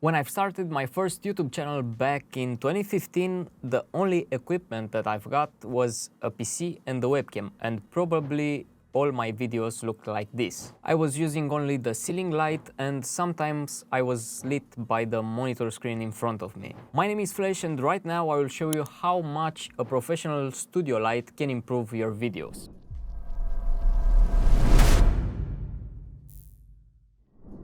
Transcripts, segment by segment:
When I've started my first YouTube channel back in 2015, the only equipment that I've got was a PC and the webcam, and probably all my videos looked like this. I was using only the ceiling light, and sometimes I was lit by the monitor screen in front of me. My name is Flash, and right now I will show you how much a professional studio light can improve your videos.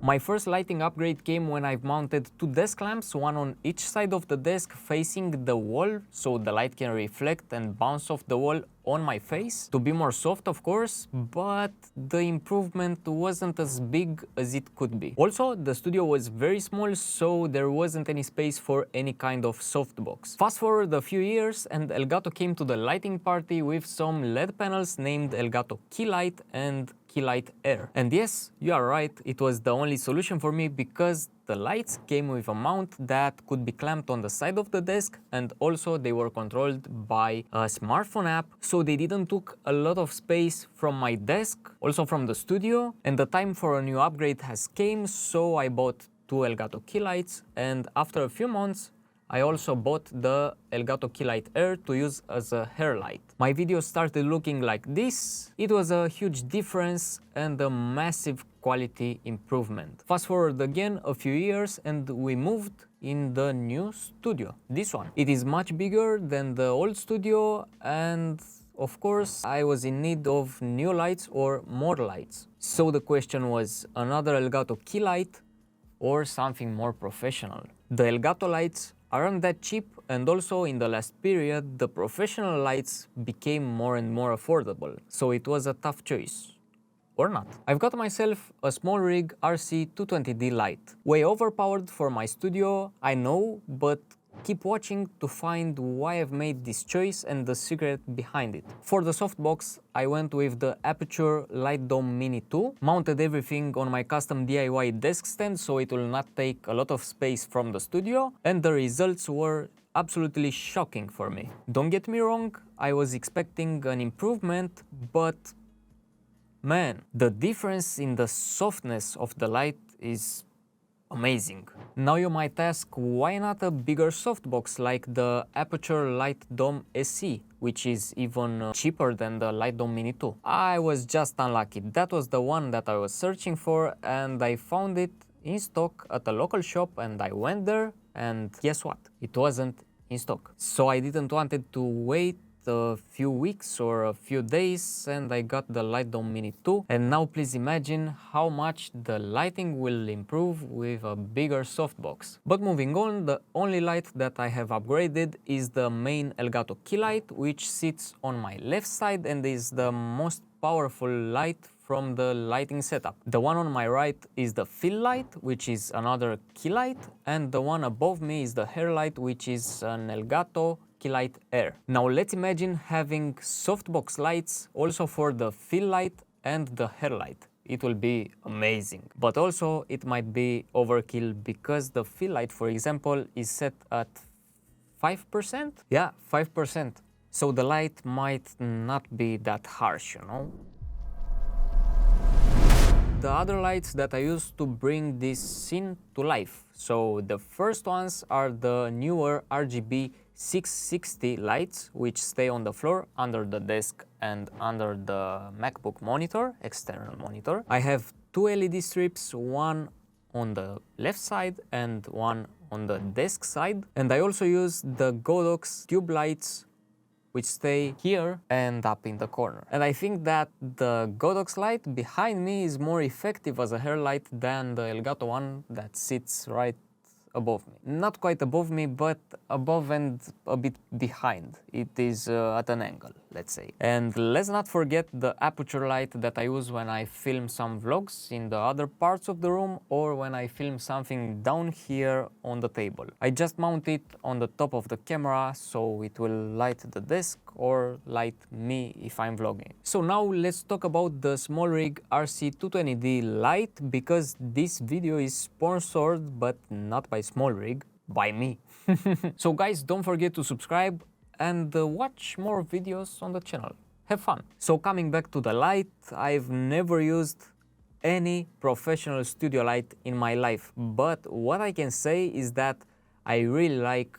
My first lighting upgrade came when I've mounted two desk lamps, one on each side of the desk facing the wall, so the light can reflect and bounce off the wall on my face, to be more soft of course, but the improvement wasn't as big as it could be. Also, the studio was very small, so there wasn't any space for any kind of softbox. Fast forward a few years and Elgato came to the lighting party with some LED panels named Elgato Keylight and Keylight Air. And yes, you are right, it was the only solution for me because the lights came with a mount that could be clamped on the side of the desk, and also they were controlled by a smartphone app, so they didn't took a lot of space from my desk, also from the studio, and the time for a new upgrade has came, so I bought two Elgato Keylights, and after a few months I also bought the Elgato Keylight Air to use as a hair light. My videos started looking like this. It was a huge difference and a massive quality improvement. Fast forward again a few years and we moved in the new studio, this one. It is much bigger than the old studio, and of course I was in need of new lights or more lights. So the question was another Elgato Keylight or something more professional. The Elgato lights aren't that cheap, and also in the last period the professional lights became more and more affordable, so it was a tough choice. Or not. I've got myself a SmallRig RC220D light. Way overpowered for my studio, I know, but keep watching to find why I've made this choice and the secret behind it. For the softbox, I went with the Aputure Light Dome Mini 2, mounted everything on my custom DIY desk stand so it will not take a lot of space from the studio, and the results were absolutely shocking for me. Don't get me wrong, I was expecting an improvement, but man, the difference in the softness of the light is amazing. Now you might ask, why not a bigger softbox like the Aputure Light Dome SE, which is even cheaper than the Light Dome Mini 2? I was just unlucky. That was the one that I was searching for, and I found it in stock at a local shop, and I went there, and guess what? It wasn't in stock. So I didn't want it to wait a few weeks or a few days, and I got the Light Dome Mini 2, and now please imagine how much the lighting will improve with a bigger softbox. But moving on, the only light that I have upgraded is the main Elgato Keylight, which sits on my left side and is the most powerful light from the lighting setup. The one on my right is the fill light, which is another Keylight, and the one above me is the hair light, which is an Elgato Keylight Air. Now let's imagine having softbox lights also for the fill light and the hair light. It will be amazing. But also it might be overkill because the fill light, for example, is set at 5%? Yeah, 5%. So the light might not be that harsh, you know? The other lights that I use to bring this scene to life. So the first ones are the newer RGB 660 lights, which stay on the floor under the desk and under the MacBook monitor, external monitor. I have two LED strips, one on the left side and one on the desk side. And I also use the Godox tube lights, which stay here and up in the corner. And I think that the Godox light behind me is more effective as a hair light than the Elgato one that sits right above me. Not quite above me, but above and a bit behind. It is at an angle, let's say. And let's not forget the Aputure light that I use when I film some vlogs in the other parts of the room or when I film something down here on the table. I just mount it on the top of the camera so it will light the desk or light me if I'm vlogging. So now let's talk about the SmallRig RC220D light, because this video is sponsored, but not by SmallRig, by me. So guys, don't forget to subscribe and watch more videos on the channel. Have fun. So coming back to the light, I've never used any professional studio light in my life, but what I can say is that I really like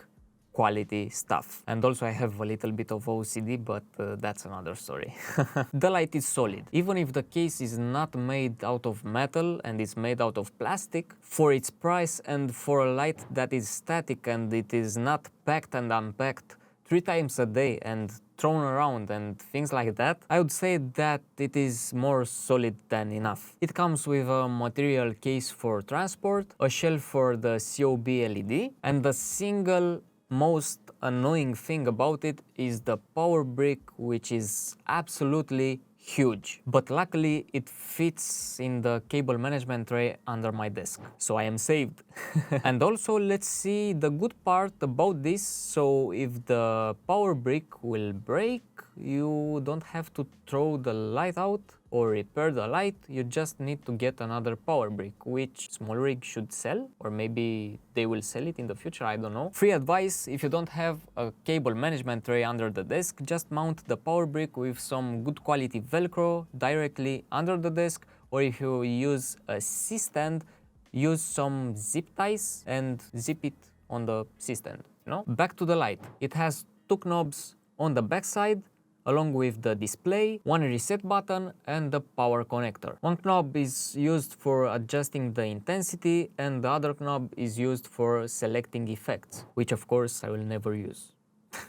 quality stuff. And also I have a little bit of OCD, but that's another story. The light is solid. Even if the case is not made out of metal and is made out of plastic, for its price and for a light that is static and it is not packed and unpacked 3 times a day and thrown around and things like that, I would say that it is more solid than enough. It comes with a material case for transport, a shelf for the COB LED, and the single most annoying thing about it is the power brick, which is absolutely huge. But luckily it fits in the cable management tray under my desk, so I am saved. And also let's see the good part about this. So if the power brick will break, you don't have to throw the light out or repair the light, you just need to get another power brick, which SmallRig should sell, or maybe they will sell it in the future, I don't know. Free advice, if you don't have a cable management tray under the desk, just mount the power brick with some good quality Velcro directly under the desk, or if you use a C-stand, use some zip ties and zip it on the C-stand, you know? Back to the light. It has 2 knobs on the back side, along with the display, 1 reset button and the power connector. 1 knob is used for adjusting the intensity and the other knob is used for selecting effects, which of course I will never use.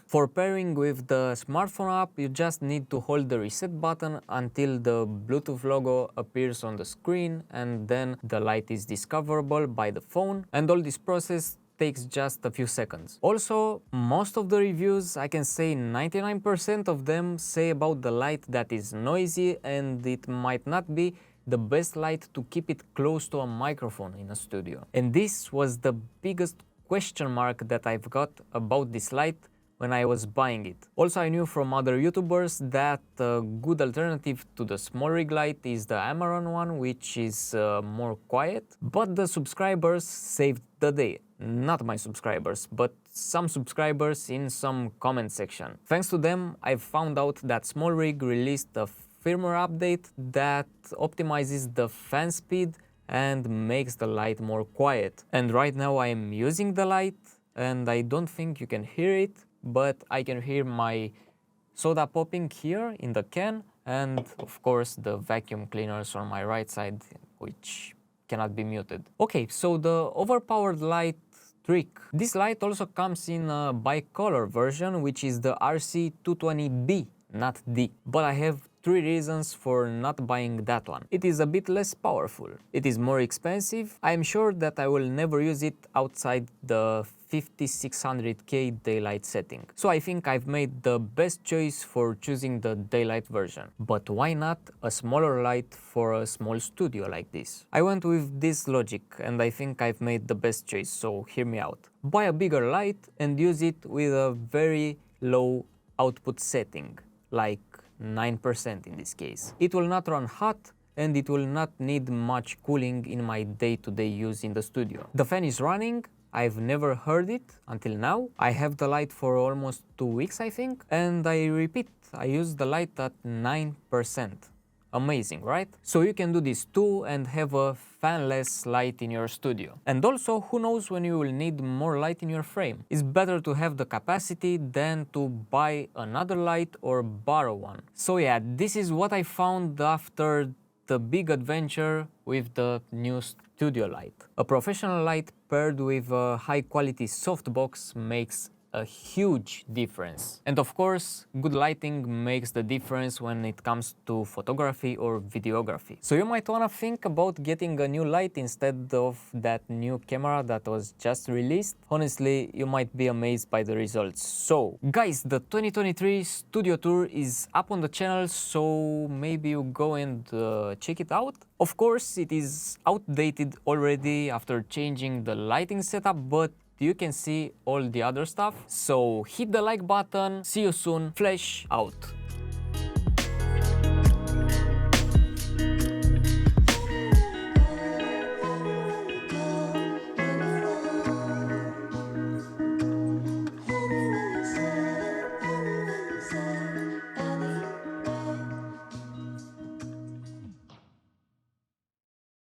For pairing with the smartphone app, you just need to hold the reset button until the Bluetooth logo appears on the screen, and then the light is discoverable by the phone, and all this process takes just a few seconds. Also, most of the reviews, I can say 99% of them, say about the light that is noisy and it might not be the best light to keep it close to a microphone in a studio. And this was the biggest question mark that I've got about this light when I was buying it. Also, I knew from other YouTubers that a good alternative to the SmallRig light is the Amaran one, which is more quiet, but the subscribers saved the day. Not my subscribers, but some subscribers in some comment section. Thanks to them, I've found out that SmallRig released a firmware update that optimizes the fan speed and makes the light more quiet. And right now I am using the light and I don't think you can hear it, but I can hear my soda popping here in the can and of course the vacuum cleaners on my right side, which cannot be muted. Okay, so the overpowered light trick. This light also comes in a bicolor version, which is the RC220D, not D. But I have 3 reasons for not buying that one. It is a bit less powerful. It is more expensive. I am sure that I will never use it outside the 5600K daylight setting. So I think I've made the best choice for choosing the daylight version. But why not a smaller light for a small studio like this? I went with this logic and I think I've made the best choice, so hear me out. Buy a bigger light and use it with a very low output setting, like 9% in this case. It will not run hot and it will not need much cooling in my day-to-day use in the studio. The fan is running. I've never heard it until now. I have the light for almost 2 weeks, I think, and I repeat, I use the light at 9%. Amazing, right? So you can do this too and have a fanless light in your studio. And also, who knows when you will need more light in your frame. It's better to have the capacity than to buy another light or borrow one. So yeah, this is what I found after the big adventure with the new studio light. A professional light paired with a high quality softbox makes a huge difference. And of course, good lighting makes the difference when it comes to photography or videography. So you might wanna think about getting a new light instead of that new camera that was just released. Honestly, you might be amazed by the results. So guys, the 2023 studio tour is up on the channel, so maybe you go and check it out. Of course, it is outdated already after changing the lighting setup, but you can see all the other stuff. So hit the like button. See you soon. Flash out.